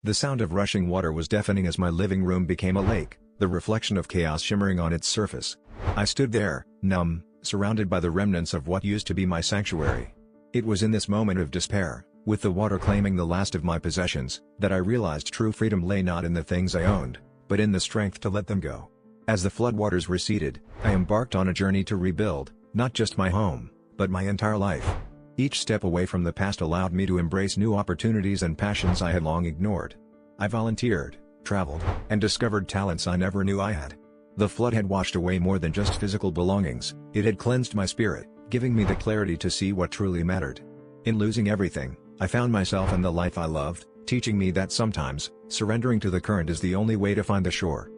The sound of rushing water was deafening as my living room became a lake, the reflection of chaos shimmering on its surface. I stood there, numb, surrounded by the remnants of what used to be my sanctuary. It was in this moment of despair, with the water claiming the last of my possessions, that I realized true freedom lay not in the things I owned, but in the strength to let them go. As the floodwaters receded, I embarked on a journey to rebuild, not just my home, but my entire life. Each step away from the past allowed me to embrace new opportunities and passions I had long ignored. I volunteered, traveled, and discovered talents I never knew I had. The flood had washed away more than just physical belongings, it had cleansed my spirit, giving me the clarity to see what truly mattered. In losing everything, I found myself and the life I loved, teaching me that sometimes, surrendering to the current is the only way to find the shore.